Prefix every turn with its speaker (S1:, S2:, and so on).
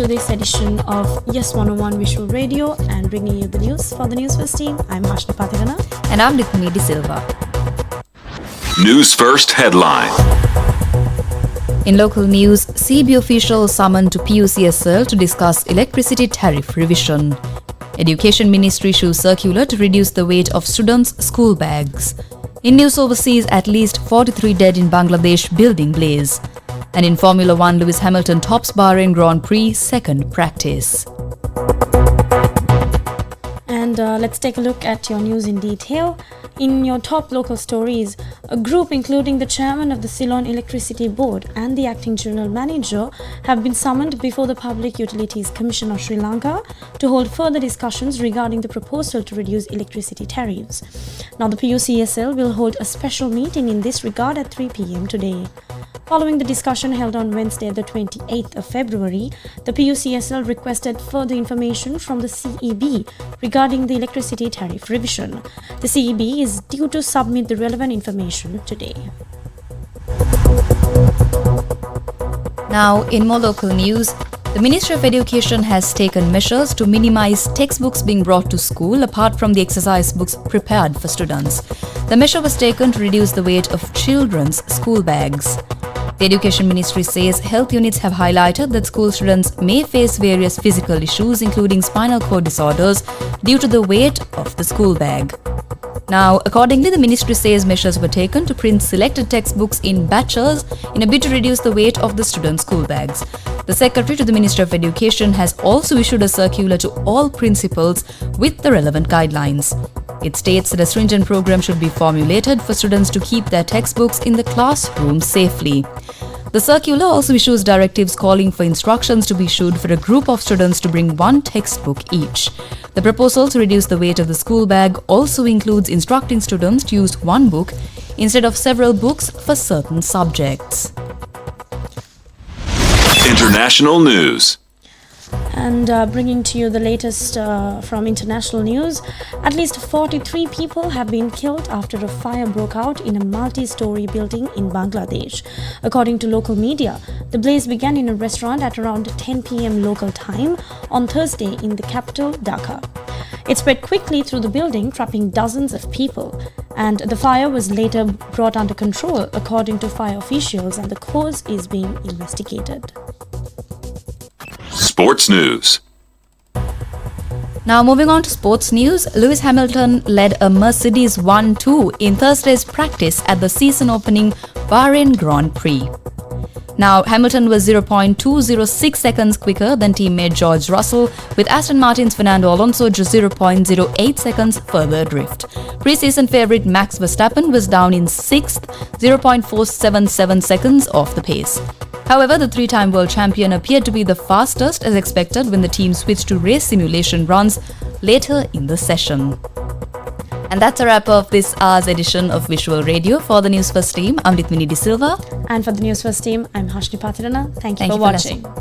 S1: to this edition of Yes 101 Visual Radio and bringing you the news for the Newsfirst team. I'm Ashni Pathirana.
S2: And I'm Nikmi De Silva.
S3: News First headline.
S2: In local news, CB officials summoned to PUCSL to discuss electricity tariff revision. Education Ministry issues circular to reduce the weight of students' school bags. In news overseas, at least 43 dead in Bangladesh building blaze. And in Formula 1, Lewis Hamilton tops Bahrain Grand Prix second practice.
S1: And let's take a look at your news in detail. In your top local stories, a group including the chairman of the Ceylon Electricity Board and the acting general manager have been summoned before the Public Utilities Commission of Sri Lanka to hold further discussions regarding the proposal to reduce electricity tariffs. Now, the PUCSL will hold a special meeting in this regard at 3 p.m. today. Following the discussion held on Wednesday, the 28th of February, the PUCSL requested further information from the CEB regarding the electricity tariff revision. The CEB is due to submit the relevant information today.
S2: Now, in more local news, the Ministry of Education has taken measures to minimize textbooks being brought to school apart from the exercise books prepared for students. The measure was taken to reduce the weight of children's school bags. The Education Ministry says health units have highlighted that school students may face various physical issues including spinal cord disorders due to the weight of the school bag. Now, accordingly, the ministry says measures were taken to print selected textbooks in batches in a bid to reduce the weight of the students' school bags. The Secretary to the Ministry of Education has also issued a circular to all principals with the relevant guidelines. It states that a stringent program should be formulated for students to keep their textbooks in the classroom safely. The circular also issues directives calling for instructions to be issued for a group of students to bring one textbook each. The proposal to reduce the weight of the school bag also includes instructing students to use one book instead of several books for certain subjects.
S3: International news.
S1: And bringing to you the latest from international news, at least 43 people have been killed after a fire broke out in a multi-story building in Bangladesh. According to local media, the blaze began in a restaurant at around 10 p.m. local time on Thursday in the capital, Dhaka. It spread quickly through the building, trapping dozens of people, and the fire was later brought under control, according to fire officials, and the cause is being investigated.
S3: Sports news.
S2: Now, moving on to sports news, Lewis Hamilton led a Mercedes 1-2 in Thursday's practice at the season-opening Bahrain Grand Prix. Now, Hamilton was 0.206 seconds quicker than teammate George Russell, with Aston Martin's Fernando Alonso just 0.08 seconds further adrift. Pre-season favourite Max Verstappen was down in 6th, 0.477 seconds off the pace. However, the three-time world champion appeared to be the fastest as expected when the team switched to race simulation runs later in the session. And that's a wrap of this hour's edition of Visual Radio. For the Newsfirst team, I'm Nikmi De Silva.
S1: And for the Newsfirst team, I'm Ashni Pathirana. Thank you for watching.